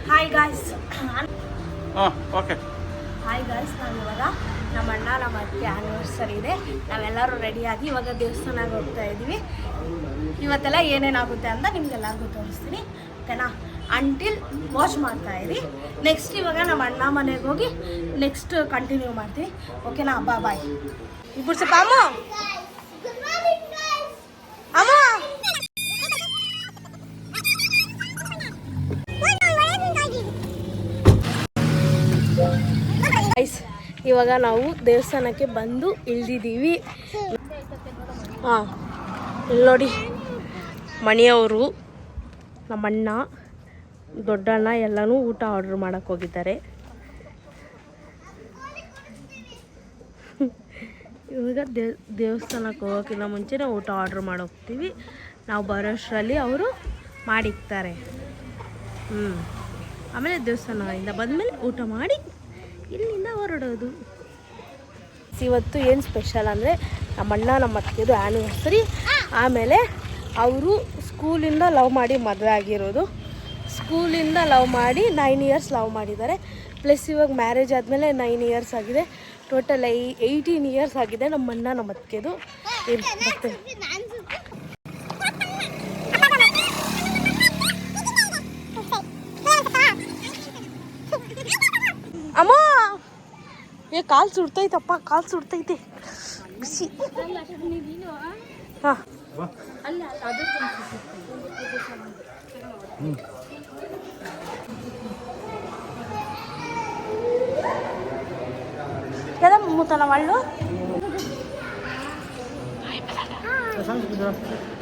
Hi guys. Okay. Hi guys, ನಾವಿವಾಗ ನಮ್ಮ ಅಣ್ಣ ನಮ್ಮ ಅತ್ತೆ ಆ್ಯನಿವರ್ಸರಿ ಇದೆ. ನಾವೆಲ್ಲರೂ ರೆಡಿಯಾಗಿ ಇವಾಗ ದೇವಸ್ಥಾನಕ್ಕೆ ಹೋಗ್ತಾ ಇದ್ದೀವಿ. ಇವತ್ತೆಲ್ಲ ಏನೇನಾಗುತ್ತೆ ಅಂತ ನಿಮ್ಗೆಲ್ಲರಿಗೂ ತೋರಿಸ್ತೀನಿ, ಓಕೆನಾ? ಅಂಟಿಲ್ ವಾಚ್ ಮಾಡ್ತಾ ಇರಿ. ನೆಕ್ಸ್ಟ್ ಇವಾಗ ನಮ್ಮ ಅಣ್ಣ ಮನೆಗೆ ಹೋಗಿ ನೆಕ್ಸ್ಟ್ ಕಂಟಿನ್ಯೂ ಮಾಡ್ತೀವಿ, ಓಕೆನಾ? ಬಾಯ್. ಇಬ್ಬರು ಸ್ವಲ್ಪ ಅಮ್ಮ ಅಮ್ಮ ಇವಾಗ ನಾವು ದೇವಸ್ಥಾನಕ್ಕೆ ಬಂದು ಇಳಿದಿದ್ದೀವಿ. ಇಲ್ಲಿ ನೋಡಿ, ಮನೆಯವರು ನಮ್ಮಣ್ಣ ದೊಡ್ಡಣ್ಣ ಎಲ್ಲನೂ ಊಟ ಆರ್ಡ್ರ್ ಮಾಡೋಕ್ಕೆ ಹೋಗಿದ್ದಾರೆ. ಇವಾಗ ದೇವಸ್ಥಾನಕ್ಕೆ ಹೋಗೋಕ್ಕಿಂತ ಮುಂಚೆನೇ ಊಟ ಆರ್ಡ್ರ್ ಮಾಡೋಗ್ತೀವಿ. ನಾವು ಬರೋಷ್ಟರಲ್ಲಿ ಅವರು ಮಾಡಿಕ್ತಾರೆ. ಆಮೇಲೆ ದೇವಸ್ಥಾನದಿಂದ ಬಂದಮೇಲೆ ಊಟ ಮಾಡಿ ಇಲ್ಲಿಂದ ಹೊರಡೋದು. ಇವತ್ತು ಏನು ಸ್ಪೆಷಲ್ ಅಂದರೆ ನಮ್ಮಣ್ಣ ನಮ್ಮ ಅತ್ತಿಗೆದು ಆ್ಯನಿವರ್ಸರಿ. ಆಮೇಲೆ ಅವರು ಸ್ಕೂಲಿಂದ ಲವ್ ಮಾಡಿ ಮದುವೆ ಆಗಿರೋದು. ಸ್ಕೂಲಿಂದ ಲವ್ ಮಾಡಿ 9 ಇಯರ್ಸ್ ಲವ್ ಮಾಡಿದ್ದಾರೆ. ಪ್ಲಸ್ ಇವಾಗ ಮ್ಯಾರೇಜ್ ಆದಮೇಲೆ 9 ಇಯರ್ಸ್ ಆಗಿದೆ. ಟೋಟಲ್ 18 ಇಯರ್ಸ್ ಆಗಿದೆ ನಮ್ಮಣ್ಣ ನಮ್ಮ ಅತ್ತಿಗೆದು. ಮತ್ತೆ ಅಮ್ಮ ಕಾಲು ಸುಡ್ತೈತಪ್ಪ, ಕಾಲು ಸುಡ್ತೈತೆ, ಬಿಸಿ. ಹಾಂ కదా మూతన వాళ్ళు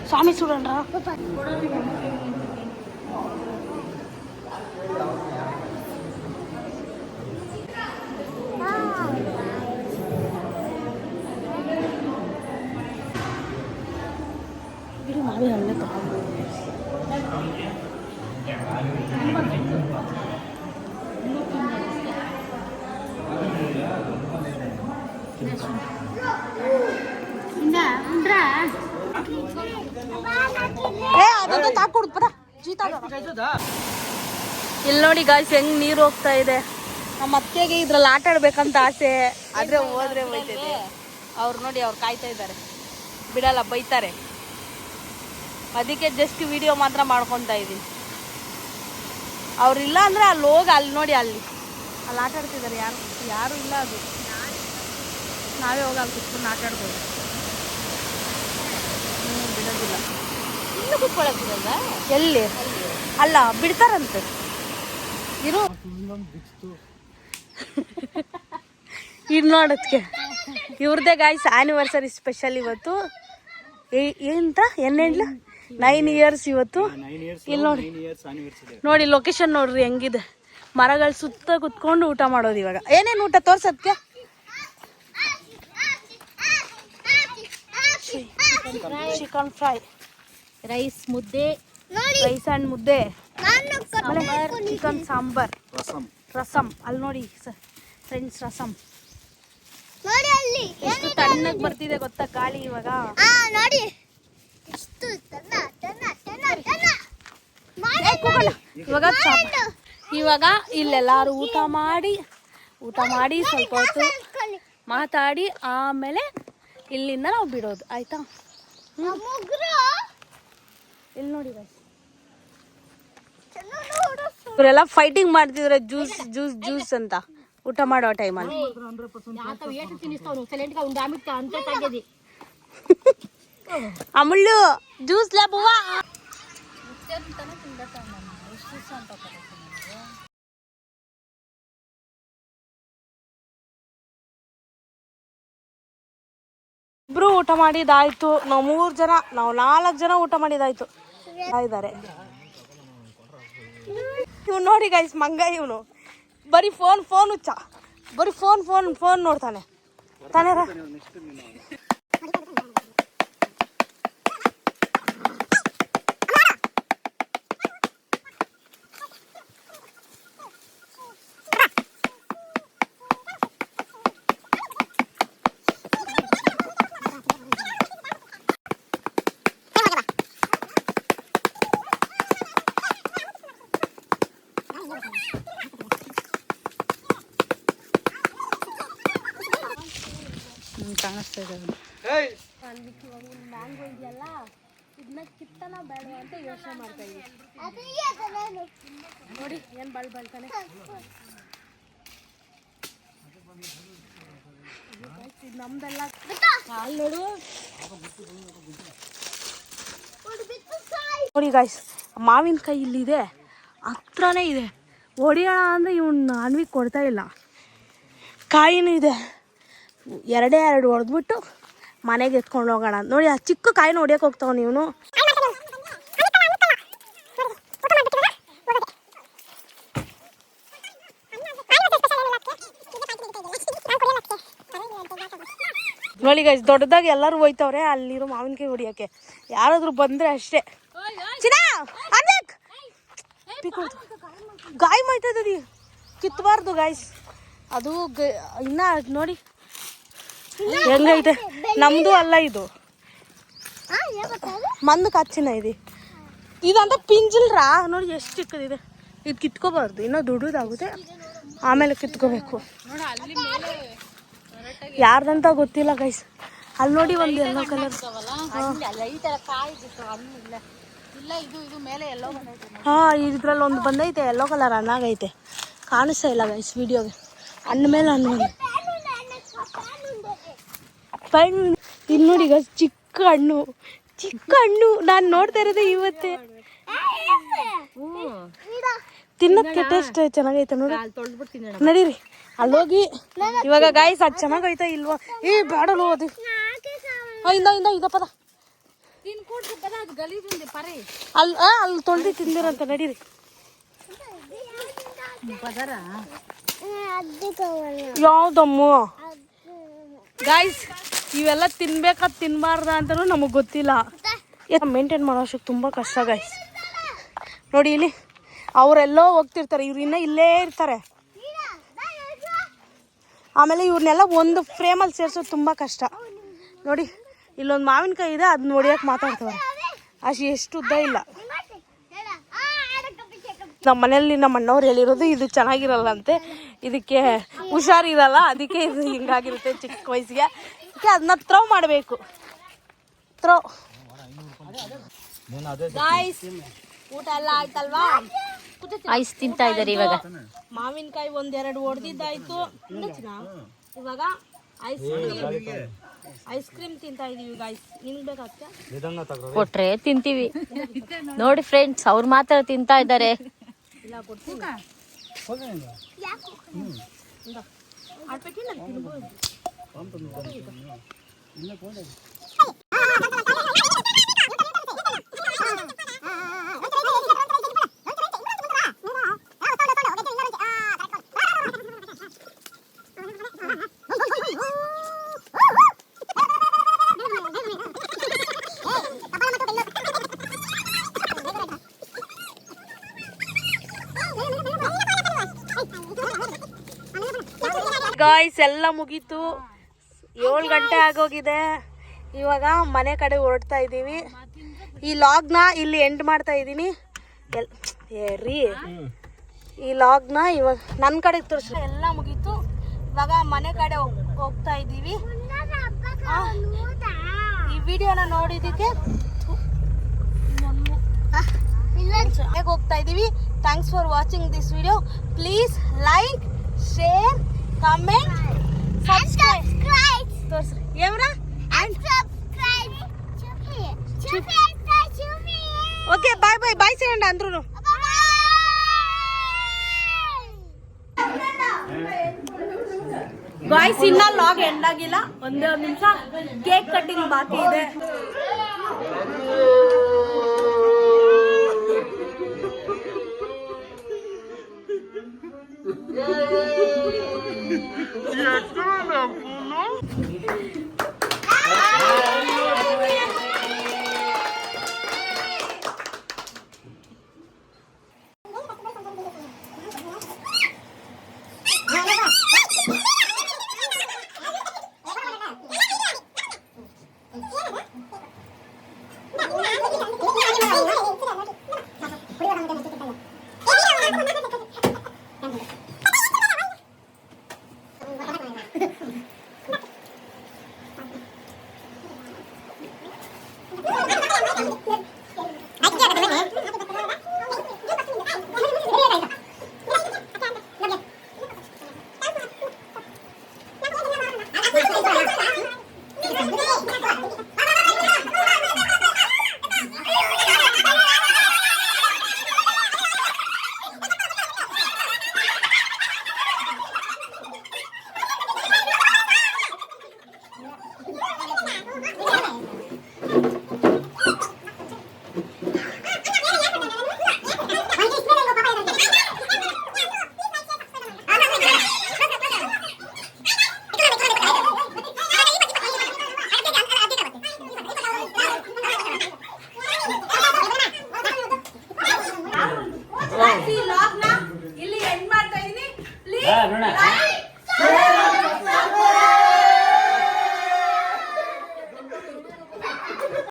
స్వామి చూడండి రా. ಮಾವಿ ಹಣ್ಣೆ ತಗೊಂಡು ಇಲ್ಲಿ ನೋಡಿ ಗಾಯ್ಸ್, ಹೆಂಗ್ ನೀರು ಹೋಗ್ತಾ ಇದೆ. ನಮ್ಮ ಅತ್ತೆಗೆ ಇದ್ರಲ್ಲಿ ಆಟ ಆಡ್ಬೇಕಂತ ಆಸೆ, ಆದ್ರೆ ಹೋದ್ರೆ ಹೋಯ್ತದೆ. ಅವ್ರು ನೋಡಿ, ಅವ್ರು ಕಾಯ್ತಾ ಇದ್ದಾರೆ, ಬಿಡಲ್ಲ, ಬೈತಾರೆ. ಅದಕ್ಕೆ ಜಸ್ಟ್ ವಿಡಿಯೋ ಮಾತ್ರ ಮಾಡ್ಕೊತಾ ಇದ್ದೀನಿ. ಅವ್ರಿಲ್ಲ ಅಂದ್ರೆ ಅಲ್ಲಿ ಹೋಗಿ ಅಲ್ಲಿ ನೋಡಿ, ಅಲ್ಲಿ ಆಟ ಆಡ್ತಿದ್ದಾರೆ. ಯಾರು ಇಲ್ಲ, ಅದು ನಾವೇ ಹೋಗಿ ಅಲ್ಲಿ ಕುತ್ಕೊಂಡು ಆಟ ಆಡ್ಬೋದು. ಬಿಡೋದಿಲ್ಲ. ಇನ್ನು ಕುತ್ಕೊಳ್ಳೋದಿಲ್ಲ ಎಲ್ಲಿ? ಅಲ್ಲ, ಬಿಡ್ತಾರಂತೆ. ಇರು ಇದು ನೋಡೋದಕ್ಕೆ ಇವ್ರದ್ದೇ ಗಾಯ್ಸ್ ಆ್ಯನಿವರ್ಸರಿ ಸ್ಪೆಷಲ್ ಇವತ್ತು. ಎಂತ ಏನೇಳ 9 ಇಯರ್ಸ್ ಇವತ್ತು. ಇಲ್ಲಿ ನೋಡಿ, ನೋಡಿ ಲೊಕೇಶನ್ ನೋಡ್ರಿ ಹೆಂಗಿದೆ. ಮರಗಳ ಸುತ್ತ ಕುತ್ಕೊಂಡು ಊಟ ಮಾಡೋದು. ಇವಾಗ ಏನೇನು ಊಟ ತೋರ್ಸದ್ಕೆ? ಚಿಕನ್ ಫ್ರೈ, ರೈಸ್ ಮುದ್ದೆ, ರೈಸ್ ಅಂಡ್ ಮುದ್ದೆ, ಚಿಕನ್ ಸಾಂಬಾರ್, ರಸಮ್. ಅಲ್ಲಿ ನೋಡಿ ಫ್ರೆಂಡ್ಸ್, ರಸಮ್. ಎಷ್ಟು ತಣ್ಣಗೆ ಬರ್ತಿದೆ ಗೊತ್ತಾ ಗಾಳಿ ಇವಾಗ. ಇವಾಗ ಇಲ್ಲೆಲ್ಲಾರು ಊಟ ಮಾಡಿ ಸ್ವಲ್ಪ ಹೊತ್ತು ಮಾತಾಡಿ ಆಮೇಲೆ ಇಲ್ಲಿಂದ ನಾವು ಬಿಡೋದು, ಆಯ್ತಾ? ಇಲ್ಲಿ ನೋಡಿ ಇವರೆಲ್ಲ ಫೈಟಿಂಗ್ ಮಾಡ್ತಿದ್ರೆ ಜ್ಯೂಸ್ ಜ್ಯೂಸ್ ಜ್ಯೂಸ್ ಅಂತ ಊಟ ಮಾಡೋ ಟೈಮಲ್ಲಿ. ಅಮುಳ್ಳು ಜ್ಯೂಸ್ ಲೇಬುವ. ಇಬ್ರು ಊಟ ಮಾಡಿದಾಯ್ತು. ನಾವು 4 ಜನ ಊಟ ಮಾಡಿದಾಯ್ತು ಇದ್ದಾರೆ. ಇವ್ ನೋಡಿ ಗೈಸ್, ಮಂಗ ಇವನು. ಬರೀ ಫೋನ್ ಹುಚ್ಚ, ಬರೀ ಫೋನ್ ನೋಡ್ತಾನೆ ತಾನೇರ. ಕಾಣಿಸ್ತಾ ಇದೆ. ಮ್ಯಾಂಗೋ ಇದೆಯಲ್ಲ, ಇದನ್ನ ಕಿತ್ತನ ಬೇಡ ಅಂತ ಯೋಚನೆ ಮಾಡ್ತಾ ಇದ್ದೀವಿ. ನೋಡಿ ಏನು ಬಳ್ತಾನೆ. ಇದು ನಮ್ದೆಲ್ಲ ಹಾಲು ನೋಡು. ನೋಡಿ ಗಾಯ್ಸ್, ಮಾವಿನಕಾಯಿ ಇಲ್ಲಿದೆ, ಹತ್ರನೇ ಇದೆ. ಹೊಡಿಯೋಣ ಅಂದರೆ ಇವನ್ನ ಅನ್ವಿಗೆ ಕೊಡ್ತಾ ಇಲ್ಲ. ಕಾಯಿನೂ ಇದೆ, ಎರಡೇ ಎರಡು ಹೊಡೆದ್ಬಿಟ್ಟು ಮನೆಗೆ ಎತ್ಕೊಂಡು ಹೋಗೋಣ. ನೋಡಿ ಆ ಚಿಕ್ಕ ಕಾಯಿನ ಹೊಡಿಯೋಕೆ ಹೋಗ್ತಾವ ನೀವು. ನೋಡಿ ಗೈಸ್, ದೊಡ್ಡದಾಗಿ ಎಲ್ಲರೂ ಹೋಯ್ತವ್ರೆ ಅಲ್ಲಿರೋ ಮಾವಿನಕಾಯಿ ಹೊಡಿಯೋಕ್ಕೆ. ಯಾರಾದ್ರೂ ಬಂದರೆ ಅಷ್ಟೇ. ಗಾಯ ಮಾಡ್ತದ, ಕಿತ್ತಬಾರ್ದು ಗಾಯ್ಸ್. ಅದು ಇನ್ನ ನೋಡಿ ಹೆಂಗೈತೆ. ನಮ್ದು ಅಲ್ಲ ಇದು, ಮಂದು ಕಚ್ಚಿನ ಇದೆ. ಇದಂತ ಪಿಂಜಿಲ್ರಾ ನೋಡಿ ಎಷ್ಟು ಚಿಕ್ಕದಿದೆ. ಇದು ಕಿತ್ಕೋಬಾರ್ದು, ಇನ್ನೂ ದುಡ್ಡದಾಗುತ್ತೆ, ಆಮೇಲೆ ಕಿತ್ಕೋಬೇಕು. ಯಾರ್ದಂತ ಗೊತ್ತಿಲ್ಲ ಗೈಸ್. ಅಲ್ಲಿ ನೋಡಿ ಒಂದು ಎಲ್ಲೋ ಕಲರ್. ಹಾಂ, ಇದ್ರಲ್ಲಿ ಒಂದು ಬಂದೈತೆ ಎಲ್ಲೋ ಕಲರ್, ಹಣ್ಣಾಗೈತೆ. ಕಾಣಿಸ್ತಾ ಇಲ್ಲ ಗೈಸ್ ವಿಡಿಯೋಗೆ. ಹಣ್ಣು ಮೇಲೆ ಹಣ್ಣು ಬಂದು ಇಲ್ಲಿ ನೋಡಿ ಗೈಸ್, ಚಿಕ್ಕ ಹಣ್ಣು, ಚಿಕ್ಕ ಹಣ್ಣು. ನಾನು ನೋಡ್ತಾ ಇರೋದು ಇವತ್ತೇ. ತಿನ್ನಕ್ಕೆ ಟೇಸ್ಟ್ ಚೆನ್ನಾಗೈತೆ ನೋಡಿ. ನಡೀರಿ ಅಲ್ಲೋಗಿ ಇವಾಗ ಗಾಯ್ಸ್. ಅದು ಚೆನ್ನಾಗೈತಾ ಇಲ್ವಾ? ಬೇಡಲು ಅದು ಇಂದ ಪದ ಅಲ್ಲಿ ತೊಳ್ದು ತಿಂದಿರಂತ. ನಡೀರಿ. ಯಾವ್ದಮ್ಮ ಗಾಯ್ಸ್, ಇವೆಲ್ಲ ತಿನ್ಬೇಕಾದ ತಿನ್ಬಾರ್ದ ಅಂತನೂ ನಮಗೆ ಗೊತ್ತಿಲ್ಲ. ಮೇಂಟೈನ್ ಮಾಡೋ ಅಷ್ಟಕ್ಕೆ ತುಂಬ ಕಷ್ಟ ಗಾಯ್ಸ್. ನೋಡಿ ಇಲ್ಲಿ ಅವರೆಲ್ಲೋ ಹೋಗ್ತಿರ್ತಾರೆ, ಇವ್ರು ಇನ್ನೂ ಇಲ್ಲೇ ಇರ್ತಾರೆ. ಆಮೇಲೆ ಇವ್ರನ್ನೆಲ್ಲ ಒಂದು ಫ್ರೇಮಲ್ಲಿ ಸೇರಿಸೋದು ತುಂಬ ಕಷ್ಟ. ನೋಡಿ ಇಲ್ಲೊಂದು ಮಾವಿನಕಾಯಿ ಇದೆ, ಅದನ್ನ ನೋಡಿಯಕ್ಕೆ ಮಾತಾಡ್ತವ್ರೆ. ಅಷ್ಟು ಎಷ್ಟು ಉದ್ದ ಇಲ್ಲ. ನಮ್ಮ ಮನೆಯಲ್ಲಿ ನಮ್ಮ ಅಣ್ಣವ್ರು ಹೇಳಿರೋದು ಇದು ಚೆನ್ನಾಗಿರಲ್ಲ ಅಂತೆ, ಇದಕ್ಕೆ ಹುಷಾರಿರಲ್ಲ, ಅದಕ್ಕೆ ಇದು ಹಿಂಗಾಗಿರುತ್ತೆ ಚಿಕ್ಕ ವಯಸ್ಸಿಗೆ. ಅದಕ್ಕೆ ಅದನ್ನ ಥ್ರೋ ಮಾಡಬೇಕು. ಥ್ರೋ ಗಾಯ್ಸ್, ಊಟ ಎಲ್ಲ ಆಯ್ತಲ್ವಾ? ಐಸ್ ತಿಂತಾ ಇದ್ದಾರೆ ಇವಾಗ. ಮಾವಿನಕಾಯಿ ಒಂದೆರಡು ಹೊಡೆದಿದ್ದಾಯ್ತು. ಇವಾಗ ಐಸ್ ಕ್ರೀಮ್ ತಿಂತಾ ಇದೀವಿ ಗಾಯ್ಸ್. ನಿಮ್ಗೆ ಬೇಕಾಗ್ತಾ ಕೊಟ್ರೆ ತಿಂತೀವಿ. ನೋಡಿ ಫ್ರೆಂಡ್ಸ್, ಅವ್ರು ಮಾತ್ರ ತಿಂತಾ ಇದ್ದಾರೆ. ಇಲ್ಲ ಕೊಡ್ತೀನಿ. ಗಾಯ್ಸ್, ಎಲ್ಲ ಮುಗೀತು. 7 ಗಂಟೆ ಆಗೋಗಿದೆ. ಇವಾಗ ಮನೆ ಕಡೆ ಹೊರಡ್ತಾ ಇದ್ದೀವಿ. ಈ ಲಾಗ್ನ ಇಲ್ಲಿ ಎಂಡ್ ಮಾಡ್ತಾ ಇದ್ದೀನಿ. ಈ ಲಾಗ್ನ ಇವಾಗ ನನ್ನ ಕಡೆ ತೋರಿಸಿ. ಎಲ್ಲ ಮುಗೀತು, ಇವಾಗ ಮನೆ ಕಡೆ ಹೋಗ್ತಾ ಇದ್ದೀವಿ. ಈ ವಿಡಿಯೋನ ನೋಡಿದ್ದಕ್ಕೆ ಹೋಗ್ತಾ ಇದ್ದೀವಿ. Thanks for watching this video. Please like, share, comment, subscribe. ತೋರಿಸ್ರಿ ಏಮ್ರಾ? ಓಕೆ, ಬಾಯ್ ಬಾಯ್ ಬಾಯ್ ಸೇಂಡ ಅಂದ್ರು. ಗಾಯ್ಸ್, ಇನ್ನ ಲಾಗ್ ಎಂಡ್ ಆಗಿಲ್ಲ. ಒಂದೇ ಒಂದು ನಿಮಿಷ ಕೇಕ್ ಕಟ್ಟಿಂಗ್ ಬಾಕಿ ಇದೆ. ನೋಡ